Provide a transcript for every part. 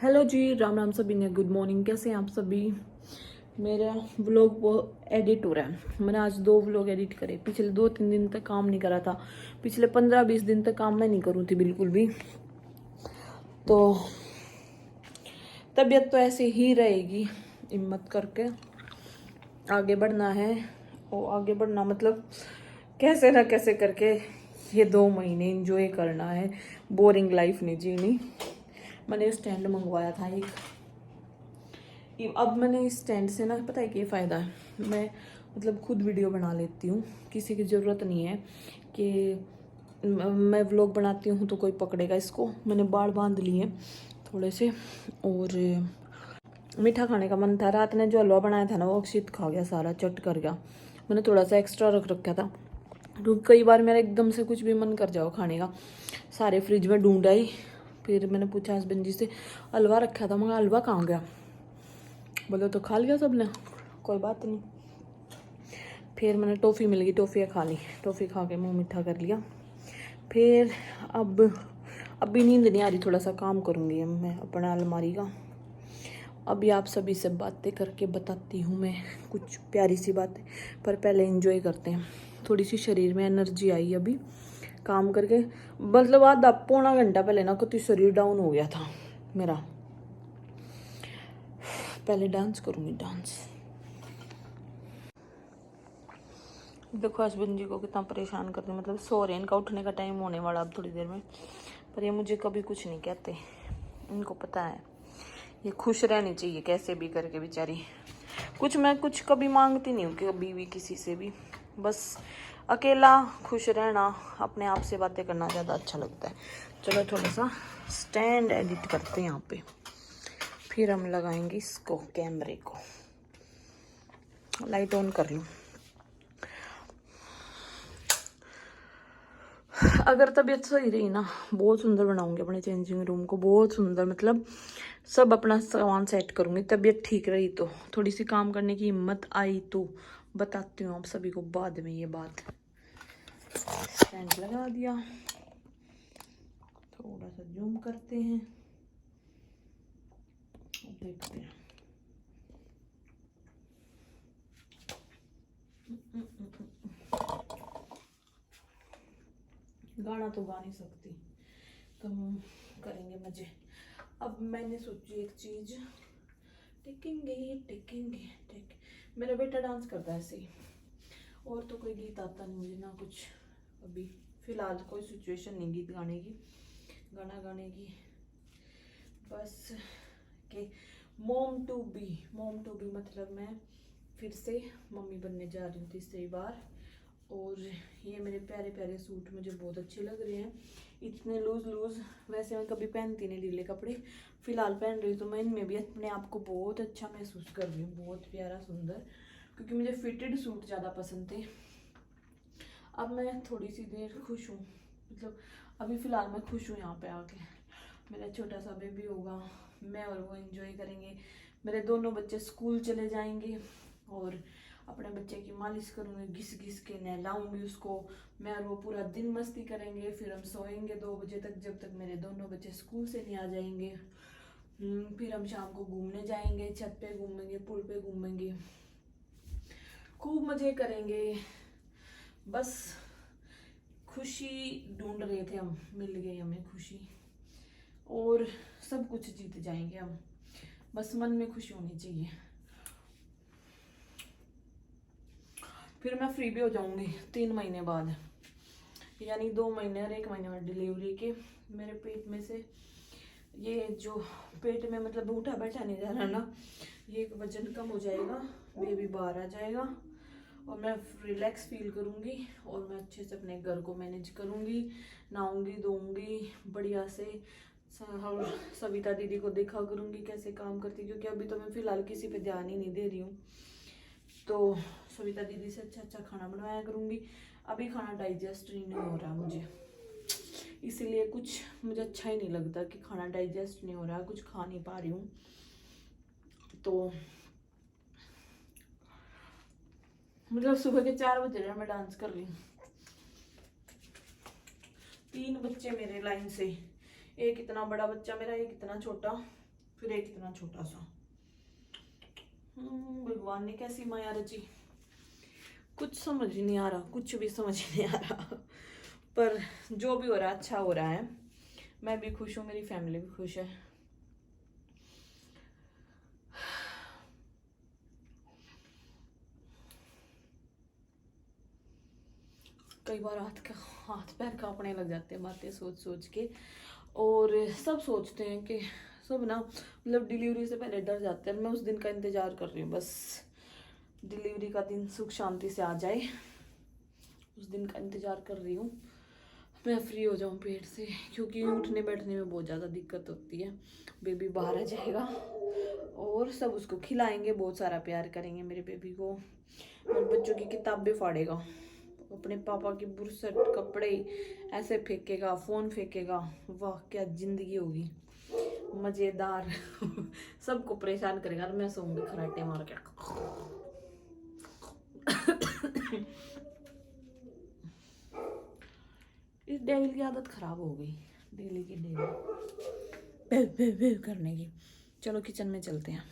Hello जी, राम राम सभी ने, good morning. कैसे हैं आप सभी। मेरा व्लॉग वो एडिट हो रहा है। मैंने आज 2 व्लॉग एडिट करे। पिछले 2-3 दिन तक काम नहीं करा था। पिछले 15-20 दिन तक काम मैं नहीं करूँ थी बिल्कुल भी। तो तबीयत तो ऐसे ही रहेगी। हिम्मत करके आगे बढ़ना है। और आगे बढ़ना मतलब कैसे ना कैसे करके ये 2 महीने एंजॉय करना है। बोरिंग लाइफ नहीं जीनी। मैंने स्टैंड मंगवाया था एक। अब मैंने इस स्टैंड से ना, पता है क्या फ़ायदा है, मैं मतलब खुद वीडियो बना लेती हूँ। किसी की ज़रूरत नहीं है कि मैं व्लॉग बनाती हूँ तो कोई पकड़ेगा इसको। मैंने बाड़ बांध लिए थोड़े से। और मीठा खाने का मन था। रात ने जो हलवा बनाया था ना, वो अक्षित खा गया, सारा चट कर गया। मैंने थोड़ा सा एक्स्ट्रा रख रखा था क्योंकि कई बार मेरा एकदम से कुछ भी मन कर जाओ खाने का। सारे फ्रिज में ढूंढ आई। फिर मैंने पूछा हस्बैंड जी से, हलवा रखा था, मगर हलवा कहाँ गया। बोलो तो खा लिया सबने, कोई बात नहीं। फिर मैंने टॉफ़ी मिल गई, टॉफ़ी खा ली। टॉफ़ी खा के मुँह मीठा कर लिया। फिर अब अभी नींद नहीं आ रही, थोड़ा सा काम करूँगी मैं अपना अलमारी का। अभी आप सभी से बातें करके बताती हूँ मैं कुछ प्यारी सी बातें। पर पहले एंजॉय करते हैं। थोड़ी सी शरीर में एनर्जी आई अभी काम करके। मतलब आधा पौना घंटा पहले ना कुछ शरीर डाउन हो गया था मेरा। पहले डांस करूँगी, डांस। देखो हस्बैंड जी को कितना परेशान करते हैं। मतलब सो रहे हैं, इनका उठने का टाइम होने वाला अब थोड़ी देर में। पर ये मुझे कभी कुछ नहीं कहते। इनको पता है ये खुश रहनी चाहिए कैसे भी करके बेचारी। कुछ कभी मांगती नहीं हूँ कि कभी भी किसी से भी। बस अकेला खुश रहना, अपने आप से बातें करना ज़्यादा अच्छा लगता है। चलो थोड़ा सा स्टैंड एडिट करते हैं यहाँ पे। फिर हम लगाएंगे इसको, कैमरे को। लाइट ऑन कर लूँ। अगर तबीयत सही रही ना, बहुत सुंदर बनाऊंगी अपने चेंजिंग रूम को। बहुत सुंदर, मतलब सब अपना सामान सेट करूंगी। तबीयत ठीक रही तो, थोड़ी सी काम करने की हिम्मत आई तो बताती हूँ आप सभी को बाद में ये बात। स्टैंड लगा दिया। थोड़ा सा जूम करते हैं, देखते हैं। गाना तो गा नहीं सकती, तो हम करेंगे मजे। अब मैंने सोची एक चीज, टेकेंगे टेकेंगे टेक। मेरा बेटा डांस करता है ऐसे ही। और तो कोई गीत आता नहीं मुझे ना कुछ। अभी फिलहाल कोई सिचुएशन नहीं गीत गाने की, गाना गाने की। बस कि मॉम टू बी मतलब मैं फिर से मम्मी बनने जा रही हूँ तीसरी बार। और ये मेरे प्यारे प्यारे सूट मुझे बहुत अच्छे लग रहे हैं। इतने लूज वैसे मैं कभी पहनती नहीं ढीले कपड़े, फिलहाल पहन रही हूँ तो मैं इनमें भी अपने आप को बहुत अच्छा महसूस कर रही हूँ। बहुत प्यारा सुंदर, क्योंकि मुझे फिटेड सूट ज़्यादा पसंद थे। अब मैं थोड़ी सी देर खुश हूँ, मतलब अभी फ़िलहाल मैं खुश हूँ यहाँ पे आके। मेरा छोटा सा बेबी होगा, मैं और वो एंजॉय करेंगे। मेरे दोनों बच्चे स्कूल चले जाएंगे और अपने बच्चे की मालिश करूँगी, घिस घिस के नहलाऊंगी उसको। मैं और वो पूरा दिन मस्ती करेंगे। फिर हम सोएंगे 2 बजे तक, जब तक मेरे दोनों बच्चे स्कूल से नहीं आ जाएंगे। फिर हम शाम को घूमने जाएंगे, छत पे घूमेंगे, पुल पे घूमेंगे, खूब मजे करेंगे। बस खुशी ढूंढ रहे थे हम, मिल गई हमें खुशी। और सब कुछ जीत जाएंगे हम, बस मन में खुशी होनी चाहिए। फिर मैं फ्री भी हो जाऊंगी 3 महीने बाद, यानी 2 महीने और 1 महीने बाद डिलीवरी के। मेरे पेट में से ये जो पेट में मतलब उठा बैठा नहीं जा रहा ना, ये वजन कम हो जाएगा, बेबी बाहर आ जाएगा और मैं रिलैक्स फील करूँगी। और मैं अच्छे से अपने घर को मैनेज करूँगी, नहाऊंगी धोऊंगी बढ़िया से। और सविता दीदी को देखा करूँगी कैसे काम करती, क्योंकि अभी तो मैं फ़िलहाल किसी पे ध्यान ही नहीं दे रही हूँ। तो सविता दीदी से अच्छा अच्छा खाना बनवाया करूँगी। अभी खाना डाइजेस्ट नहीं हो रहा मुझे, इसीलिए कुछ मुझे अच्छा ही नहीं लगता कि खाना डाइजेस्ट नहीं हो रहा, कुछ खा नहीं पा रही हूँ। तो मतलब सुबह के 4 बजे मैं डांस कर रही हूँ। 3 बच्चे मेरे लाइन से, एक इतना बड़ा बच्चा मेरा, एक इतना छोटा। फिर एक इतना छोटा सा। भगवान ने कैसी माया रची, कुछ समझ ही नहीं आ रहा, कुछ भी समझ ही नहीं आ रहा। पर जो भी हो रहा है अच्छा हो रहा है। मैं भी खुश हूँ, मेरी फैमिली भी खुश है। कई बार हाथ पैर कांपने लग जाते हैं बातें सोच सोच के। और सब सोचते हैं कि सब ना, मतलब डिलीवरी से पहले डर जाते हैं। मैं उस दिन का इंतजार कर रही हूँ, बस डिलीवरी का दिन सुख शांति से आ जाए, उस दिन का इंतजार कर रही हूँ। मैं फ्री हो जाऊँ पेट से, क्योंकि उठने बैठने में बहुत ज़्यादा दिक्कत होती है। बेबी बाहर आ जाएगा और सब उसको खिलाएंगे, बहुत सारा प्यार करेंगे मेरे बेबी को। और बच्चों की किताबें फाड़ेगा, अपने पापा की बुरसट कपड़े ऐसे फेंकेगा, फ़ोन फेंकेगा। वाह क्या ज़िंदगी होगी, मज़ेदार। सबको परेशान करेगा और मैं सोऊंगी खराटे मार के। इस डेविल की आदत खराब हो गई, डेली की डेली करने की। चलो किचन में चलते हैं।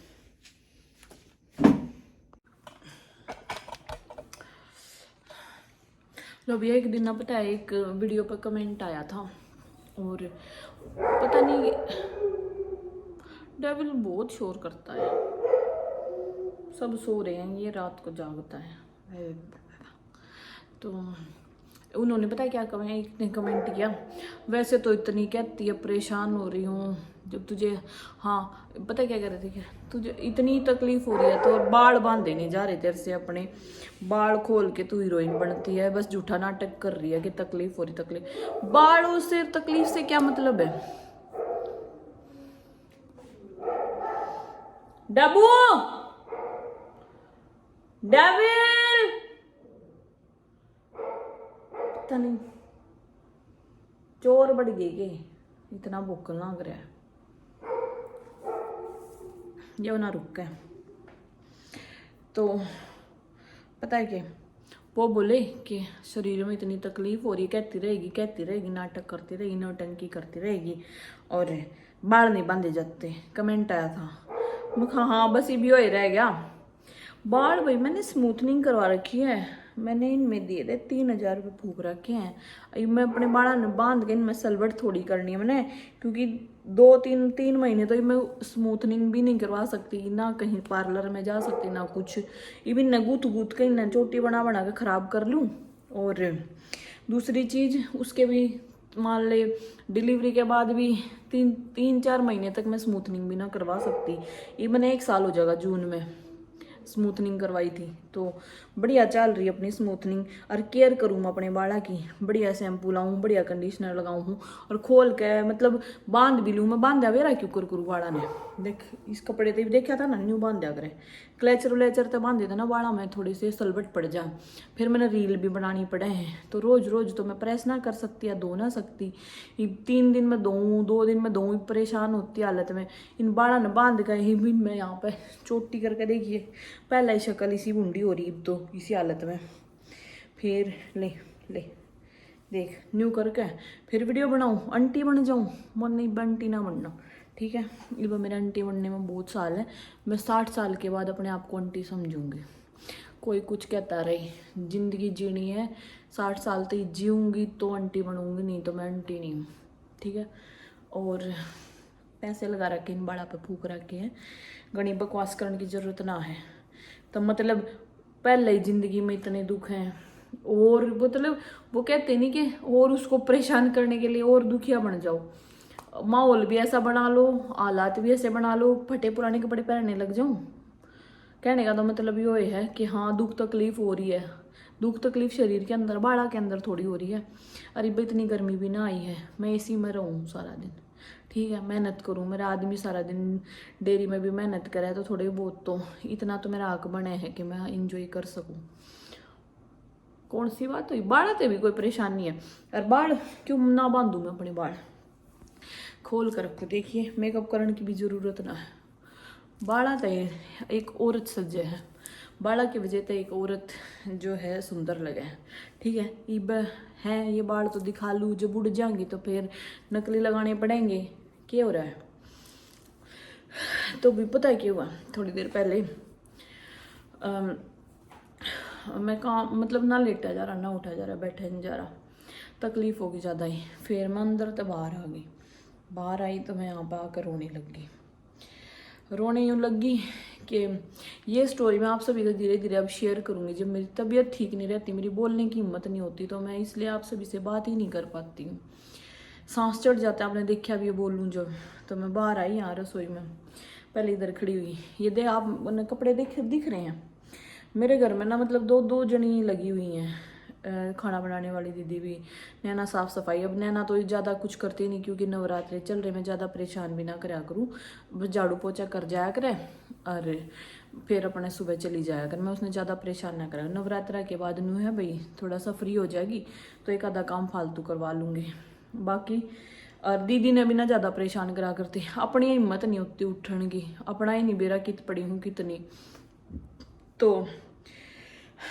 लो भैया, एक दिन ना पता है, एक वीडियो पर कमेंट आया था और पता नहीं डेविल बहुत शोर करता है। सब सो रहे हैं, ये रात को जागता है। तो उन्होंने पता है क्या कमेंट, एक ने कमेंट किया, वैसे तो इतनी कहती है परेशान हो रही हूँ जब तुझे, हाँ पता क्या कह रहे थे, क्या तुझे इतनी तकलीफ हो रही है तो बाल बांधे नहीं जा रहे तेरे से, अपने बाल खोल के तू हीरोइन बनती है, बस झूठा नाटक कर रही है कि तकलीफ हो रही। तकलीफ बालों से, तकलीफ से क्या मतलब है? डबू, डेविल, पता नहीं चोर बढ़ गए के इतना भूख लग रहा है, ये ना रुक गए। तो पता है कि वो बोले कि शरीर में इतनी तकलीफ हो रही, कहती रहेगी, नाटक करती रहेगी, नौटंकी करती रहेगी और बाल नहीं बांधे जाते। कमेंट आया था, मैं कहा हाँ बस ये भी हो ही रह गया। बाल भाई मैंने स्मूथनिंग करवा रखी है, मैंने इनमें दिए थे 3,000 रुपये फूक रखे हैं। अब मैं अपने बाल बांध के इनमें सलवट थोड़ी करनी है मैंने, क्योंकि 2-3 महीने तो मैं स्मूथनिंग भी नहीं करवा सकती, ना कहीं पार्लर में जा सकती, ना कुछ। इवन न गुथ के ना चोटी बना बना के ख़राब कर लूँ। और दूसरी चीज़, उसके भी मान ले डिलीवरी के बाद भी 3-4 महीने तक मैं स्मूथनिंग भी ना करवा सकती। इवन 1 साल हो जाएगा जून में स्मूथनिंग करवाई थी। तो बढ़िया चल रही है अपनी स्मूथनिंग, और केयर करूँ अपने बाला की, बढ़िया शैम्पू लाऊं, बढ़िया कंडीशनर लगाऊं हूँ और खोल के मतलब बांध भी लूँ। मैं बांधा वेरा क्यों करूँ बाड़ा ने, देख इस कपड़े ते भी देखा था ना, न्यू बांधा करे, क्लेचर व्लेचर तो बांधे थे ना बाड़ा में, थोड़ी सी सलवट पड़ जा। फिर मैंने रील भी बनानी पड़े हैं, तो रोज रोज तो मैं प्रेस ना कर सकती या धो ना सकती। 3 दिन में धोऊँ, 2 दिन में धोऊँ, परेशान होती हालत में। इन बाड़ा ने बांध के ही भी मैं यहाँ पे चोटी करके देखिए, पहला ही शक्ल इसी बूंदी हो रही, अब तो इसी हालत में। फिर ले ले देख न्यू करके फिर वीडियो बनाऊँ, आंटी बन जाऊँ, मन नहीं बंटी ना बनना, ठीक है। ये मेरा आंटी बनने में बहुत साल है, मैं 60 साल के बाद अपने आप को आंटी समझूंगी। कोई कुछ कहता रही, जिंदगी जीनी है, 60 साल तक जीऊँगी तो आंटी बनूंगी, नहीं तो मैं आंटी नहीं हूँ, ठीक है। और पैसे लगा रखे इन बाड़ा पे फूक रखे हैं, घनी बकवास करने की जरूरत ना है। तो मतलब पहले ही जिंदगी में इतने दुख हैं, और मतलब वो कहते नहीं कि और उसको परेशान करने के लिए और दुखिया बन जाओ। माहौल भी ऐसा बना लो, हालात भी ऐसे बना लो, फटे पुराने कपड़े पहनने लग जाऊं। कहने का तो मतलब ये है कि हाँ दुख तकलीफ हो रही है, दुख तकलीफ शरीर के अंदर, बाड़ा के अंदर थोड़ी हो रही है। अरे भाई इतनी गर्मी भी ना आई है, मैं इसी में रहूँ सारा दिन, ठीक है, मेहनत करूँ। मेरा आदमी सारा दिन डेयरी में भी मेहनत करे, तो थोड़े बहुत तो इतना तो मेरा हक बने है कि मैं इंजॉय कर सकूँ। कौन सी बात हुई, बाल ते भी कोई परेशानी है, और बाल क्यों ना बांधूँ मैं अपने बाल, खोल कर रखो। देखिए मेकअप करने की भी ज़रूरत ना है, बाड़ा तो एक औरत सजे है, बाड़ा की वजह से एक औरत जो है सुंदर लगे है, ठीक है। इब है ये बाल तो दिखा लूँ, जब उड़ जाएंगी तो फिर नकली लगाने पड़ेंगे, क्या हो रहा है। तो भी पता है क्या हुआ, थोड़ी देर पहले मैं काम मतलब ना लेटा जा रहा ना उठा जा रहा, बैठा नहीं जा रहा, तकलीफ होगी ज़्यादा ही। फिर मैं अंदर तो बाहर आ गई, बाहर आई तो मैं यहाँ पर आकर रोने लग गई। रोने यूँ लगी कि ये स्टोरी मैं आप सभी को धीरे धीरे अब शेयर करूँगी। जब मेरी तबीयत ठीक नहीं रहती, मेरी बोलने की हिम्मत नहीं होती, तो मैं इसलिए आप सभी से बात ही नहीं कर पाती हूँ, सांस चढ़ जाता है। आपने देखा भी बोलूँ जब, तो मैं बाहर आई यहाँ रसोई में, पहले इधर खड़ी हुई। ये दे आप कपड़े दिख रहे हैं मेरे घर में ना, मतलब दो जनी लगी हुई हैं, खाना बनाने वाली दीदी भी, नैना साफ़ सफाई। अब नैना तो ज़्यादा कुछ करती नहीं क्योंकि नवरात्रे चल रहे, मैं ज़्यादा परेशान भी ना कराया करूँ, बस झाड़ू पोछा कर जाया करे और फिर अपने सुबह चली जाया कर, मैं उसने ज़्यादा परेशान ना करा। नवरात्रा के बाद नू है भाई थोड़ा सा फ्री हो जाएगी तो एक आधा काम फालतू करवा लूँगी, बाकी और दीदी ने भी ना ज़्यादा परेशान करा करती, अपनी हिम्मत नहीं होती उठने की, अपना ही नहीं बेरा कित पड़ी हूँ कितनी, तो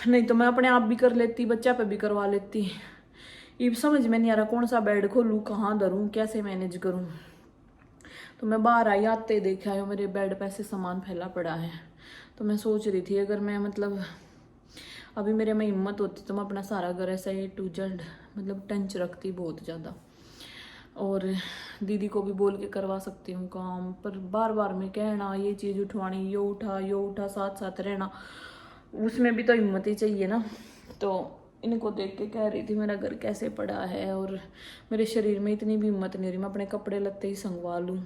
नहीं तो मैं अपने आप भी कर लेती, बच्चा पे भी करवा लेती। ये समझ में नहीं आ रहा कौन सा बेड खोलूँ, कहाँ धरूँ, कैसे मैनेज करूँ। तो मैं बाहर आई, आते देखा है मेरे बेड पे ऐसे सामान फैला पड़ा है, तो मैं सोच रही थी अगर मैं मतलब अभी मेरे में हिम्मत होती तो मैं अपना सारा घर ऐसा A to Z मतलब टंच रखती बहुत ज़्यादा, और दीदी को भी बोल के करवा सकती हूँ काम, पर बार बार मैं कहना ये चीज़ उठवानी, यो उठा साथ साथ रहना, उसमें भी तो हिम्मत ही चाहिए ना। तो इनको देख के कह रही थी मेरा घर कैसे पड़ा है और मेरे शरीर में इतनी भी हिम्मत नहीं हो रही मैं अपने कपड़े लत्ते ही संगवा लूँ,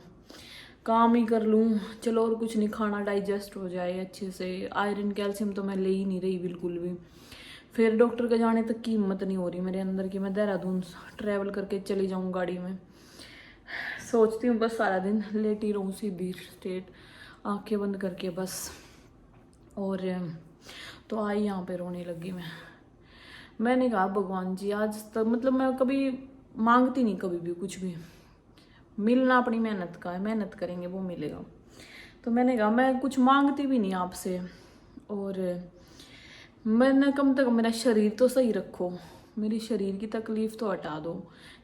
काम ही कर लूँ, चलो और कुछ नहीं, खाना डाइजेस्ट हो जाए अच्छे से। आयरन कैल्शियम तो मैं ले ही नहीं रही बिल्कुल भी। फिर डॉक्टर के जाने तक की हिम्मत नहीं हो रही मेरे अंदर की मैं देहरादून ट्रैवल करके चली जाऊँ गाड़ी में। सोचती हूँ बस सारा दिन लेटी रहूँ सीधी स्ट्रेट आंखें बंद करके बस। और तो आई यहाँ पे रोने लगी मैंने कहा भगवान जी आज तक मतलब मैं कभी मांगती नहीं कभी भी कुछ भी, मिलना अपनी मेहनत का है, मेहनत करेंगे वो मिलेगा। तो मैंने कहा मैं कुछ मांगती भी नहीं आपसे, और मैंने कम से कम मेरा शरीर तो सही रखो, मेरी शरीर की तकलीफ तो हटा दो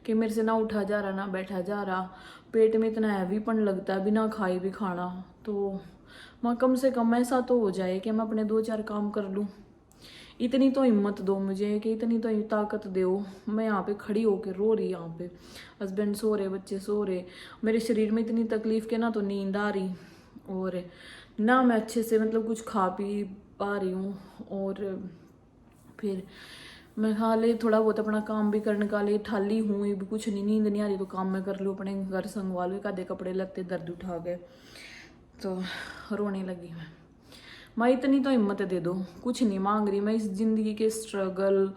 कि मेरे से ना उठा जा रहा ना बैठा जा रहा, पेट में इतना हैवीपन लगता है बिना खाए भी खाना, तो मैं कम से कम ऐसा तो हो जाए कि मैं अपने 2-4 काम कर लूँ। इतनी तो हिम्मत दो मुझे कि इतनी तो ताकत दो। मैं यहाँ पे खड़ी होकर रो रही, यहाँ पे हस्बैंड सो रहे, बच्चे सो रहे, मेरे शरीर में इतनी तकलीफ के ना तो नींद आ रही, और ना मैं अच्छे से मतलब कुछ खा पी पा रही हूँ। और फिर मैं खा ले थोड़ा बहुत अपना काम भी करने का लिए ठाली हूँ, ये भी कुछ नहीं, नींद नहीं आ रही तो काम मैं कर लूँ, अपने घर संगवा लूँ, एक आधे कपड़े लगते दर्द उठा गए, तो रोने लगी मैं इतनी तो हिम्मत दे दो, कुछ नहीं मांग रही मैं। इस ज़िंदगी के स्ट्रगल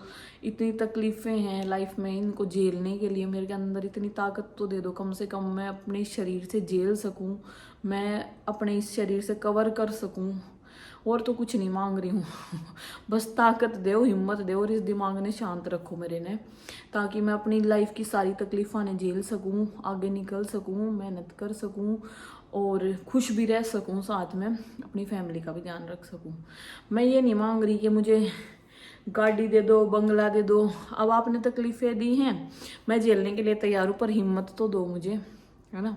इतनी तकलीफ़ें हैं लाइफ में, इनको झेलने के लिए मेरे अंदर इतनी ताकत तो दे दो, कम से कम मैं अपने शरीर से झेल सकूं, मैं अपने इस शरीर से कवर कर सकूं, और तो कुछ नहीं मांग रही हूँ बस ताकत दो, हिम्मत दो, और इस दिमाग ने शांत रखो मेरे ने, ताकि मैं अपनी लाइफ की सारी तकलीफ़ों ने झेल सकूँ, आगे निकल सकूँ, मेहनत कर सकूँ और खुश भी रह सकूँ, साथ में अपनी फैमिली का भी ध्यान रख सकूँ। मैं ये नहीं मांग रही कि मुझे गाड़ी दे दो, बंगला दे दो, अब आपने तकलीफ़ें दी हैं मैं झेलने के लिए तैयार हूँ, पर हिम्मत तो दो मुझे, है ना।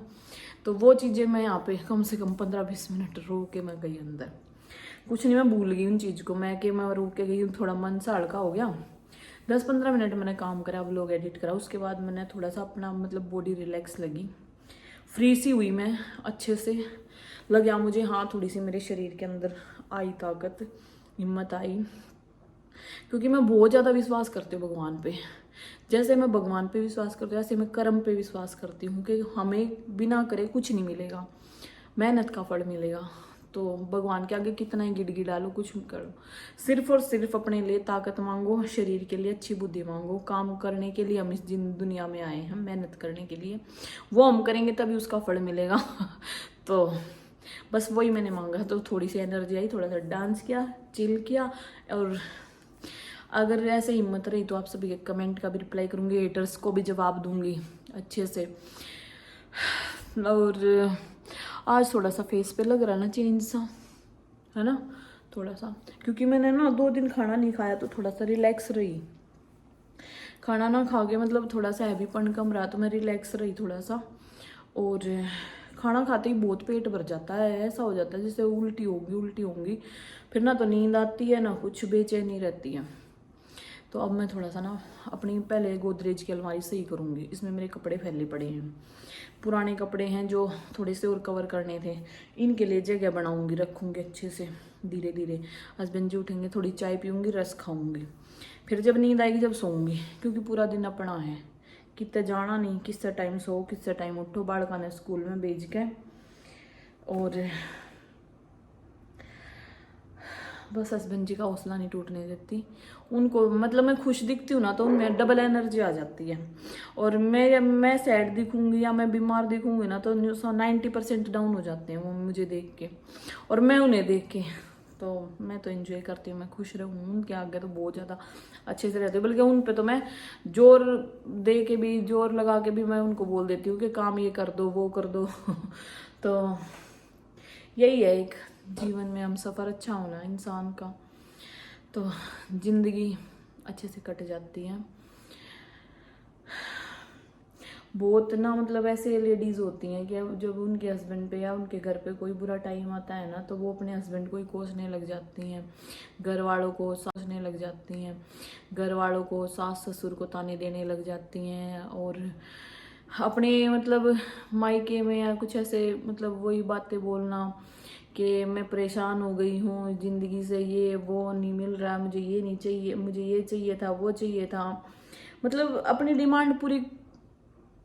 तो वो चीज़ें मैं यहाँ पे कम से कम 15-20 मिनट रो के मैं गई अंदर, कुछ नहीं मैं भूल गई उन चीज़ को, मैं कि मैं रो के गई, थोड़ा मन सा हल्का हो गया। 10-15 मिनट मैंने काम करा, व्लॉग एडिट करा, उसके बाद मैंने थोड़ा सा अपना मतलब बॉडी रिलैक्स लगी, फ्री सी हुई मैं, अच्छे से लगा मुझे, हाँ थोड़ी सी मेरे शरीर के अंदर आई ताकत, हिम्मत आई, क्योंकि मैं बहुत ज़्यादा विश्वास करती हूँ भगवान पे। जैसे मैं भगवान पे विश्वास करती हूँ ऐसे मैं कर्म पे विश्वास करती हूँ कि हमें बिना करे कुछ नहीं मिलेगा, मेहनत का फल मिलेगा। तो भगवान के आगे कितना ही गिड़गिड़ा लो, कुछ करो, सिर्फ और सिर्फ अपने लिए ताकत मांगो, शरीर के लिए अच्छी बुद्धि मांगो, काम करने के लिए हम इस दुनिया में आए हैं, मेहनत करने के लिए, वो हम करेंगे तभी उसका फल मिलेगा तो बस वही मैंने मांगा, तो थोड़ी सी एनर्जी आई, थोड़ा सा डांस किया, चिल किया, और अगर ऐसे हिम्मत रही तो आप सभी के कमेंट का भी रिप्लाई करूँगी, हेटर्स को भी जवाब दूंगी अच्छे से। और आज थोड़ा सा फेस पे लग रहा ना चेंज सा, है ना, थोड़ा सा, क्योंकि मैंने ना 2 दिन खाना नहीं खाया तो थोड़ा सा रिलैक्स रही, खाना ना खा के मतलब थोड़ा सा हैवीपन कम रहा तो मैं रिलैक्स रही थोड़ा सा, और खाना खाते ही बहुत पेट भर जाता है, ऐसा हो जाता है जैसे उल्टी होंगी, फिर ना तो नींद आती है ना कुछ, बेचैनी रहती है। तो अब मैं थोड़ा सा ना अपनी पहले गोदरेज की अलमारी सही करूँगी। इसमें मेरे कपड़े फैले पड़े हैं, पुराने कपड़े हैं जो थोड़े से और कवर करने थे, इनके लिए जगह बनाऊँगी, रखूँगी अच्छे से धीरे धीरे। हस्बैंड जी उठेंगे, थोड़ी चाय पीऊँगी, रस खाऊँगी, फिर जब नींद आएगी जब सोऊंगी, क्योंकि पूरा दिन अपना है, कितने जाना नहीं, किससे टाइम सो किससे टाइम उठो, बालका ने स्कूल में भेज के। और बस हस्बैंड जी का हौसला नहीं टूटने देती उनको, मतलब मैं खुश दिखती हूँ ना तो उनमें डबल एनर्जी आ जाती है, और मैं सैड दिखूंगी या मैं बीमार दिखूंगी ना तो 90% डाउन हो जाते हैं वो मुझे देख के और मैं उन्हें देख के। तो मैं तो एंजॉय करती हूँ, मैं खुश रहूँ उनके आगे तो बहुत ज़्यादा अच्छे से रहती हूँ, बल्कि उन पे तो मैं जोर दे के भी, जोर लगा के भी मैं उनको बोल देती हूँ कि काम ये कर दो वो कर दो तो यही है एक जीवन में हम सफ़र अच्छा होना इंसान का, तो ज़िंदगी अच्छे से कट जाती है। बहुत ना मतलब ऐसे लेडीज़ होती हैं कि जब उनके हस्बैंड पे या उनके घर पे कोई बुरा टाइम आता है ना तो वो अपने हस्बैंड को ही कोसने लग जाती हैं, घर वालों को सोचने लग जाती हैं, घर वालों को सास ससुर को ताने देने लग जाती हैं, और अपने मतलब मायके में या कुछ ऐसे मतलब वही बातें बोलना कि मैं परेशान हो गई हूँ ज़िंदगी से, ये वो नहीं मिल रहा, मुझे ये नहीं चाहिए, मुझे ये चाहिए था वो चाहिए था, मतलब अपनी डिमांड पूरी।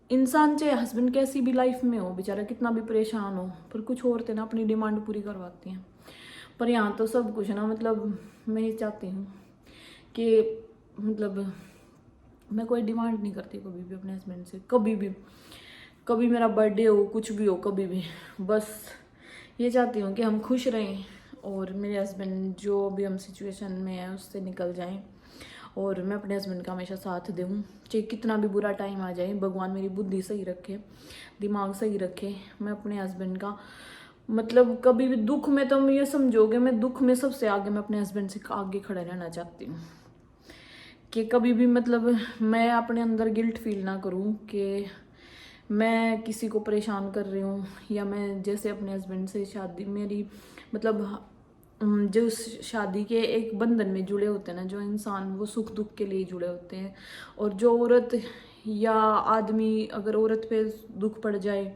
इंसान चाहे हस्बैंड कैसी भी लाइफ में हो, बेचारा कितना भी परेशान हो, पर कुछ औरतें ना अपनी डिमांड पूरी करवाती हैं। पर यहाँ तो सब कुछ ना मतलब मैं ये चाहती हूँ कि मतलब मैं कोई डिमांड नहीं करती कभी भी अपने हस्बैंड से, कभी भी, कभी मेरा बर्थडे हो कुछ भी हो, कभी भी बस ये चाहती हूँ कि हम खुश रहें और मेरे हस्बैंड जो भी हम सिचुएशन में है उससे निकल जाएं, और मैं अपने हस्बैंड का हमेशा साथ दूँ, चाहे कितना भी बुरा टाइम आ जाए, भगवान मेरी बुद्धि सही रखे, दिमाग सही रखे, मैं अपने हस्बैंड का मतलब कभी भी दुख में, तो ये समझोगे मैं दुख में सबसे आगे मैं अपने हस्बैंड से आगे खड़ा रहना चाहती हूँ, कि कभी भी मतलब मैं अपने अंदर गिल्ट फील ना करूँ कि मैं किसी को परेशान कर रही हूँ, या मैं जैसे अपने हस्बैंड से शादी मेरी मतलब जो शादी के एक बंधन में जुड़े होते हैं ना जो इंसान, वो सुख दुख के लिए जुड़े होते हैं, और जो औरत या आदमी, अगर औरत पे दुख पड़ जाए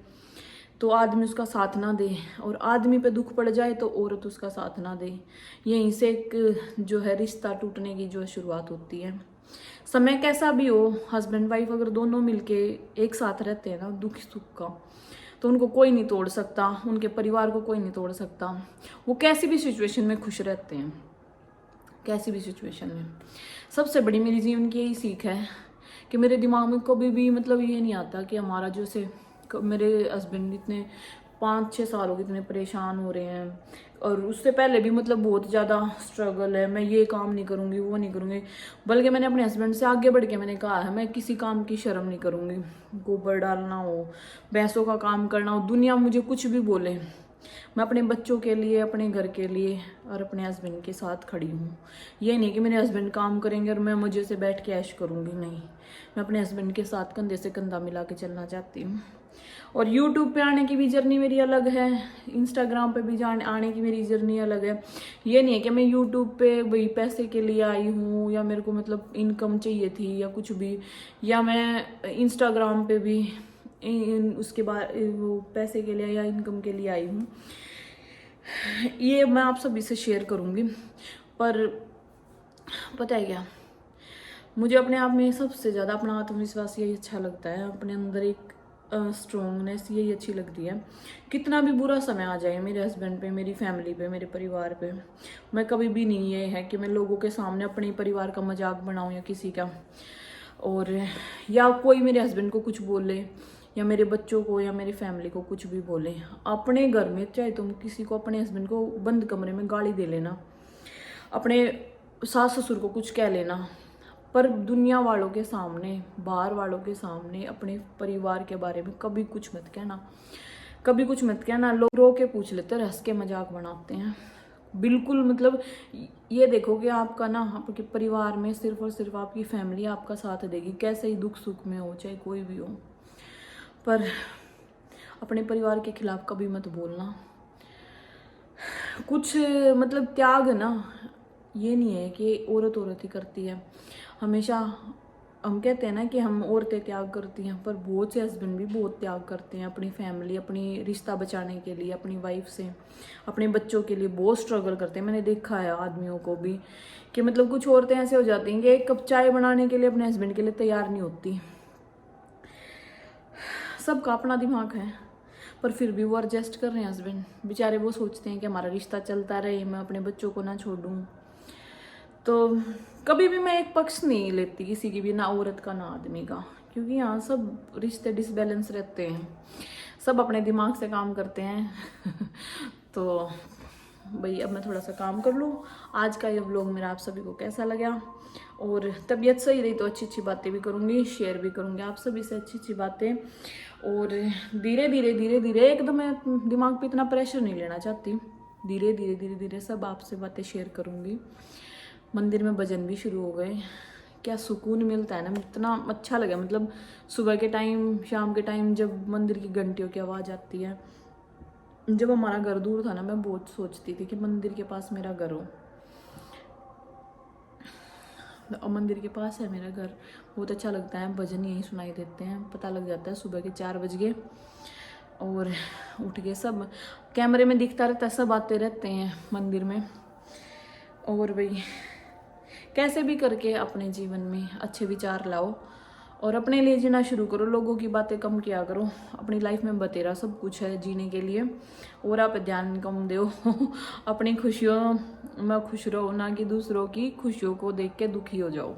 तो आदमी उसका साथ ना दे, और आदमी पे दुख पड़ जाए तो औरत उसका साथ ना दे, यहीं से एक जो है रिश्ता टूटने की जो शुरुआत होती है। समय कैसा भी हो, हस्बैंड वाइफ अगर दोनों मिलके एक साथ रहते हैं ना दुख सुख का, तो उनको कोई नहीं तोड़ सकता, उनके परिवार को कोई नहीं तोड़ सकता, वो कैसी भी सिचुएशन में खुश रहते हैं, कैसी भी सिचुएशन में। सबसे बड़ी मेरी जीवन की यही सीख है कि मेरे दिमाग में कभी भी मतलब ये नहीं आता कि हमारा जैसे मेरे हस्बैंड इतने 5-6 साल हो गए इतने परेशान हो रहे हैं, और उससे पहले भी मतलब बहुत ज़्यादा स्ट्रगल है, मैं ये काम नहीं करूँगी वो नहीं करूँगी, बल्कि मैंने अपने हस्बैंड से आगे बढ़ के मैंने कहा है मैं किसी काम की शर्म नहीं करूँगी, गोबर डालना हो, भैंसों का काम करना हो, दुनिया मुझे कुछ भी बोले, मैं अपने बच्चों के लिए, अपने घर के लिए और अपने हस्बैंड के साथ खड़ी हूँ। ये नहीं कि मेरे हस्बैंड काम करेंगे और मैं मुझे से बैठ के ऐश करूँगी, नहीं, मैं अपने हस्बैंड के साथ कंधे से कंधा मिला के चलना चाहती हूँ। और यूट्यूब पे आने की भी जर्नी मेरी अलग है, इंस्टाग्राम पे भी आने की मेरी जर्नी अलग है। ये नहीं है कि मैं यूट्यूब पे वही पैसे के लिए आई हूँ या मेरे को मतलब इनकम चाहिए थी या कुछ भी, या मैं इंस्टाग्राम पे भी उसके बाद वो पैसे के लिए या इनकम के लिए आई हूँ, ये मैं आप सभी से शेयर करूँगी। पर पता है क्या, मुझे अपने आप में सबसे ज़्यादा अपना आत्मविश्वास यही अच्छा लगता है, अपने अंदर एक स्ट्रॉन्गनेस यही अच्छी लगती है। कितना भी बुरा समय आ जाए मेरे हस्बैंड पे, मेरी फैमिली पे, मेरे परिवार पे, मैं कभी भी नहीं ये है कि मैं लोगों के सामने अपने परिवार का मजाक बनाऊँ या किसी का, और या कोई मेरे हस्बैंड को कुछ बोले या मेरे बच्चों को या मेरी फैमिली को कुछ भी बोले। अपने घर में चाहे तुम किसी को, अपने हस्बैंड को बंद कमरे में गाली दे लेना, अपने सास ससुर को कुछ कह लेना, पर दुनिया वालों के सामने, बाहर वालों के सामने अपने परिवार के बारे में कभी कुछ मत कहना, कभी कुछ मत कहना। लोग रो के पूछ लेते हैं, हंस के मजाक बनाते हैं, बिल्कुल मतलब ये देखो कि आपका ना आपके परिवार में सिर्फ और सिर्फ आपकी फैमिली आपका साथ देगी, कैसे ही दुख सुख में हो, चाहे कोई भी हो। पर अपने परिवार के खिलाफ कभी मत बोलना। कुछ मतलब त्याग ना, ये नहीं है कि औरत औरत ही करती है। हमेशा हम कहते हैं ना कि हम औरतें त्याग करती हैं, पर बहुत से हस्बैंड भी बहुत त्याग करते हैं अपनी फैमिली, अपनी रिश्ता बचाने के लिए, अपनी वाइफ से, अपने बच्चों के लिए बहुत स्ट्रगल करते हैं। मैंने देखा है आदमियों को भी कि मतलब कुछ औरतें ऐसे हो जाती हैं कि एक कप चाय बनाने के लिए अपने हस्बैंड के लिए तैयार नहीं होती। सबका अपना दिमाग है, पर फिर भी वो एडजस्ट कर रहे हैं हस्बैंड बेचारे। वो सोचते हैं कि हमारा रिश्ता चलता रहे, मैं अपने बच्चों को ना छोड़ूं। तो कभी भी मैं एक पक्ष नहीं लेती किसी की भी, ना औरत का ना आदमी का, क्योंकि यहाँ सब रिश्ते डिसबैलेंस रहते हैं, सब अपने दिमाग से काम करते हैं। तो भाई अब मैं थोड़ा सा काम कर लूँ। आज का ये व्लॉग मेरा आप सभी को कैसा लगा, और तबीयत सही रही तो अच्छी अच्छी बातें भी करूँगी, शेयर भी करूँगी आप सभी से अच्छी अच्छी बातें। और धीरे धीरे एकदम मैं दिमाग पे इतना प्रेशर नहीं लेना चाहती, धीरे धीरे सब आपसे बातें शेयर करूँगी। मंदिर में भजन भी शुरू हो गए, क्या सुकून मिलता है ना, इतना अच्छा लगा। मतलब सुबह के टाइम, शाम के टाइम जब मंदिर की घंटियों की आवाज़ आती है। जब हमारा घर दूर था ना, मैं बहुत सोचती थी कि मंदिर के पास मेरा घर हो, और मंदिर के पास है मेरा घर। बहुत अच्छा लगता है, भजन यहीं सुनाई देते हैं, पता लग जाता है सुबह के 4 बज गए, और उठ के सब कैमरे में दिखता रहता है, सब आते रहते हैं मंदिर में। और भाई कैसे भी करके अपने जीवन में अच्छे विचार लाओ और अपने लिए जीना शुरू करो, लोगों की बातें कम किया करो। अपनी लाइफ में बतेरा सब कुछ है जीने के लिए, और आप ध्यान कम दो। अपनी खुशियों में खुश रहो, ना कि दूसरों की खुशियों को देख के दुखी हो जाओ।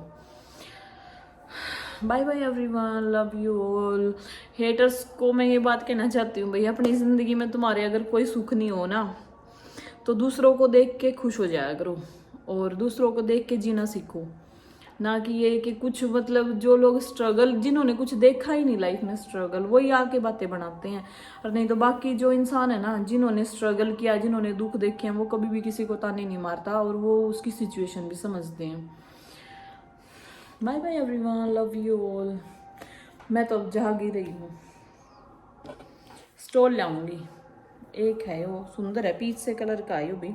Bye bye everyone, love you all. Haters को मैं ये बात कहना चाहती हूँ, भाई अपनी ज़िंदगी में तुम्हारे अगर कोई सुख नहीं हो ना, तो दूसरों को देख के खुश हो जाया करो, और दूसरों को देख के जीना सीखो। ना कि ये कि कुछ मतलब जो लोग स्ट्रगल, जिन्होंने कुछ देखा ही नहीं लाइफ में स्ट्रगल, वही आके बातें बनाते हैं। और नहीं तो बाकी जो इंसान है ना, जिन्होंने स्ट्रगल किया, जिन्होंने दुख देखे हैं, वो कभी भी किसी को ताने नहीं मारता, और वो उसकी सिचुएशन भी समझते हैं। Bye bye everyone, love you all. मैं तो अब जाग ही रही हूँ, स्टोल लाऊंगी। एक है वो सुंदर है, पीच से कलर का है वो भी,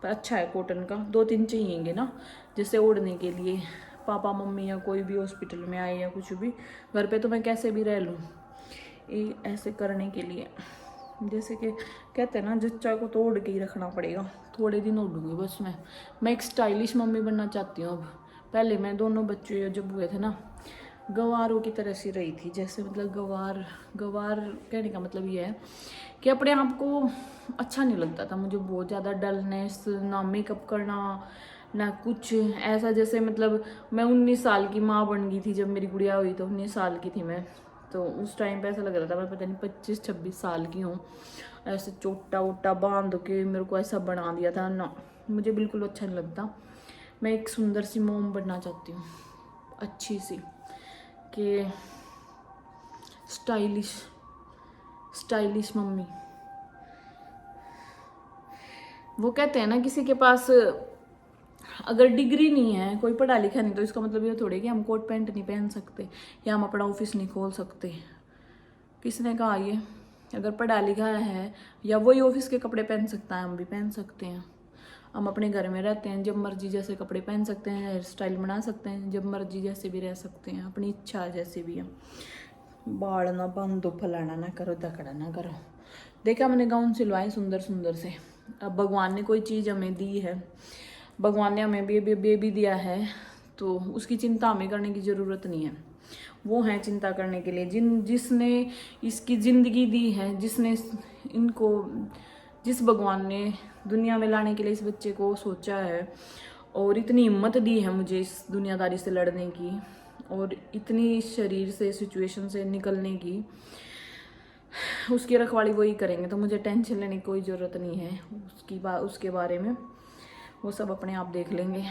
पर अच्छा है, कॉटन का। 2-3 चाहिएंगे ना, जैसे ओढ़ने के लिए, पापा मम्मी या कोई भी हॉस्पिटल में आए या कुछ भी, घर पे तो मैं कैसे भी रह लूँ, ये ऐसे करने के लिए। जैसे कि कहते हैं ना, जच्चा को तो ओढ़ के ही रखना पड़ेगा, थोड़े दिन ओढ़ूंगी बस। मैं एक स्टाइलिश मम्मी बनना चाहती हूँ अब। पहले मैं दोनों बच्चे जब हुए थे ना, गंवारों की तरह सी रही थी, जैसे मतलब गंवार कहने का मतलब ये है कि अपने आप को अच्छा नहीं लगता था मुझे, बहुत ज़्यादा डलनेस, ना मेकअप करना ना कुछ ऐसा। जैसे मतलब मैं 19 साल की माँ बन गई थी जब मेरी गुड़िया हुई, तो 19 साल की थी मैं, तो उस टाइम पे ऐसा लग रहा था मैं पता नहीं 25-26 साल की हूँ। ऐसे चोटा वोटा बांध के मेरे को ऐसा बना दिया था ना, मुझे बिल्कुल अच्छा नहीं लगता। मैं एक सुंदर सी मोम बनना चाहती हूँ, अच्छी सी, कि स्टाइलिश मम्मी। वो कहते हैं ना, किसी के पास अगर डिग्री नहीं है, कोई पढ़ा लिखा नहीं, तो इसका मतलब ये थोड़ी कि हम कोट पैंट नहीं पहन सकते या हम अपना ऑफिस नहीं खोल सकते। किसने कहा ये? अगर पढ़ा लिखा है या वही ऑफिस के कपड़े पहन सकता है, हम भी पहन सकते हैं। हम अपने घर में रहते हैं, जब मर्जी जैसे कपड़े पहन सकते हैं, हेयर स्टाइल बना सकते हैं, जब मर्जी जैसे भी रह सकते हैं, अपनी इच्छा जैसे भी है। बाल ना बांधो, फलाना ना करो, दखड़ा ना करो। देखा मैंने गाउन सिलवाए सुंदर सुंदर से। अब भगवान ने कोई चीज़ हमें दी है, भगवान ने हमें बेबी दिया है, तो उसकी चिंता हमें करने की ज़रूरत नहीं है। वो है चिंता करने के लिए जिसने इसकी ज़िंदगी दी है, जिस भगवान ने दुनिया में लाने के लिए इस बच्चे को सोचा है, और इतनी हिम्मत दी है मुझे इस दुनियादारी से लड़ने की, और इतनी शरीर से सिचुएशन से निकलने की, उसकी रखवाली वही करेंगे। तो मुझे टेंशन लेने की कोई ज़रूरत नहीं है उसके बारे में, वो सब अपने आप देख लेंगे,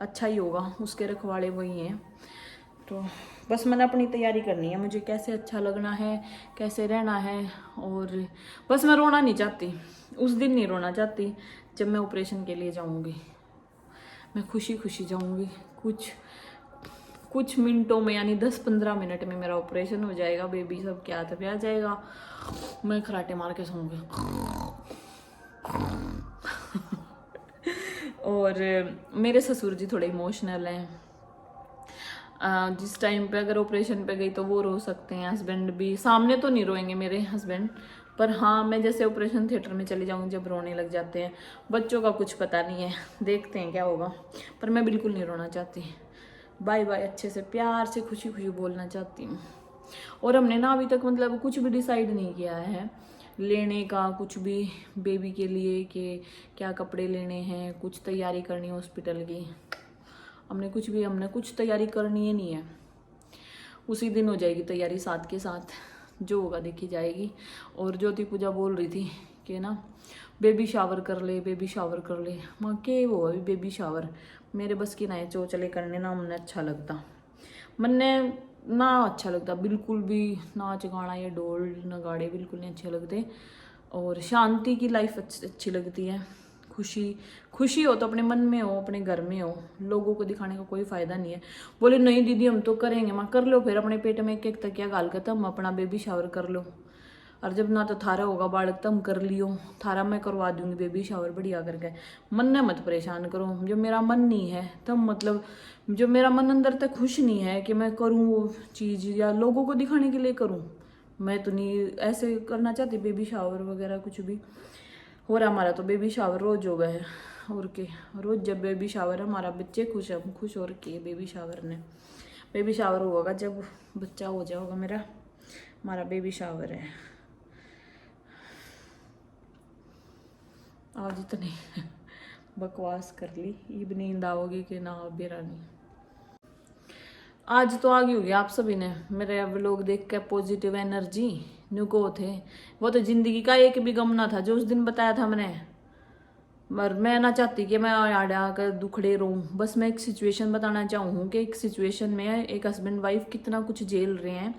अच्छा ही होगा, उसके रखवाले वही हैं। तो बस मैंने अपनी तैयारी करनी है, मुझे कैसे अच्छा लगना है, कैसे रहना है। और बस मैं रोना नहीं चाहती, उस दिन नहीं रोना चाहती जब मैं ऑपरेशन के लिए जाऊंगी। मैं खुशी खुशी जाऊंगी, कुछ मिनटों में यानी 10-15 मिनट में मेरा ऑपरेशन हो जाएगा। बेबी सब क्या हाथ पे आ जाएगा, मैं खराटे मार के सोऊंगी। और मेरे ससुर जी थोड़े इमोशनल हैं। जिस टाइम पे अगर ऑपरेशन पे गई तो वो रो सकते हैं, हस्बैंड भी। सामने तो नहीं रोएंगे मेरे हस्बैंड, पर हाँ मैं जैसे ऑपरेशन थिएटर में चली जाऊंगी जब रोने लग जाते हैं। बच्चों का कुछ पता नहीं है, देखते हैं क्या होगा, पर मैं बिल्कुल नहीं रोना चाहती। बाय बाय अच्छे से प्यार से खुशी खुशी बोलना चाहती हूँ। और हमने ना अभी तक मतलब कुछ भी डिसाइड नहीं किया है लेने का, कुछ भी बेबी के लिए कि क्या कपड़े लेने हैं, कुछ तैयारी करनी है हॉस्पिटल की। हमने कुछ तैयारी करनी ही नहीं है। उसी दिन हो जाएगी तैयारी साथ के साथ, जो होगा देखी जाएगी। और ज्योति पूजा बोल रही थी कि ना बेबी शावर कर ले, बेबी शावर कर ले। माँ के वो अभी बेबी शावर मेरे बस की ना है, चले करने ना हमने अच्छा लगता, मन्ने ना अच्छा लगता बिल्कुल भी। नाच गाना या ढोल नगाड़े बिल्कुल नहीं अच्छे लगते। और शांति की लाइफ अच्छी लगती है। खुशी हो तो अपने मन में हो, अपने घर में हो, लोगों को दिखाने का कोई फायदा नहीं है। बोले नहीं दीदी हम तो करेंगे। माँ कर लो फिर, अपने पेट में एक एक तकिया गाल कर तुम अपना बेबी शावर कर लो। और जब ना तो थारा होगा बालक तुम कर लियो, थारा मैं करवा दूंगी बेबी शावर बढ़िया करके। मन ने मत परेशान करो, जो मेरा मन नहीं है तब मतलब जो मेरा मन अंदर तक खुश नहीं है कि मैं करूँ वो चीज़ या लोगों को दिखाने के लिए करूँ। मैं तो नहीं ऐसे करना चाहती बेबी शावर वगैरह कुछ भी। हो रहा हमारा तो बेबी शावर रोज हो गए है, और के रोज जब बेबी शावर है हमारा बच्चे खुश है, हम खुश हो रखे बेबी शावर ने। बेबी शावर होगा जब बच्चा हो जाएगा मेरा, हमारा बेबी शावर है। आज इतनी बकवास कर ली, अब नींद आओगी कि ना बेरा नहीं। आज तो आ गई होगी आप सभी ने मेरे व्लॉग देख के पॉजिटिव एनर्जी नुको थे। वो तो जिंदगी का एक भी गम ना था जो उस दिन बताया था मैंने। पर मैं ना चाहती कि मैं याद आकर दुखड़े रहूं। बस मैं एक सिचुएशन बताना चाहूँ कि एक सिचुएशन में एक हस्बैंड वाइफ कितना कुछ झेल रहे हैं,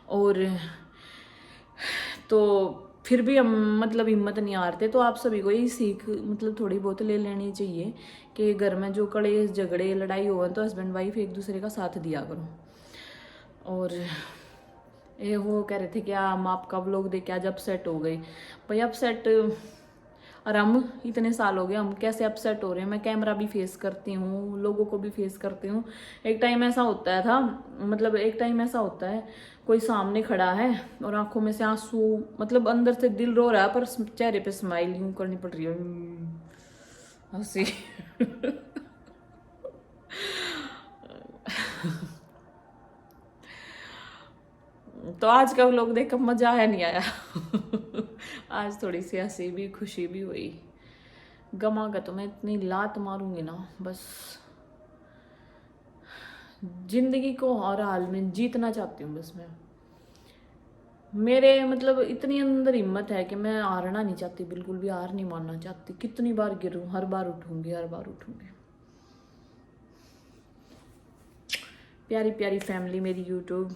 और तो फिर भी हम मतलब हिम्मत नहीं हारते। तो आप सभी को यही सीख मतलब थोड़ी बहुत ले लेनी चाहिए कि घर में जो कड़े झगड़े लड़ाई हो तो हस्बैंड वाइफ एक दूसरे का साथ दिया करो। और ये वो कह रहे थे कि हम आपका व्लॉग देख के आज अपसेट हो गए। भाई अपसेट, और हम इतने साल हो गए हम कैसे अपसेट हो रहे हैं। मैं कैमरा भी फेस करती हूँ, लोगों को भी फेस करती हूँ। एक टाइम ऐसा होता है था, मतलब एक टाइम ऐसा होता है कोई सामने खड़ा है और आंखों में से आंसू, मतलब अंदर से दिल रो रहा है पर चेहरे पे स्माइल यूं करनी पड़ रही है, हंसी। तो आज का व्लॉग देखकर मजा आया नहीं आया? आज थोड़ी सी हंसी भी खुशी भी हुई। गमा का तो मैं इतनी लात मारूंगी ना, बस जिंदगी को हर हाल में जीतना चाहती हूँ। बस मैं मेरे मतलब इतनी अंदर हिम्मत है कि मैं हारना नहीं चाहती, बिल्कुल भी हार नहीं मानना चाहती। कितनी बार गिरूं हर बार उठूंगी, हर बार उठूंगी। प्यारी प्यारी फैमिली मेरी यूट्यूब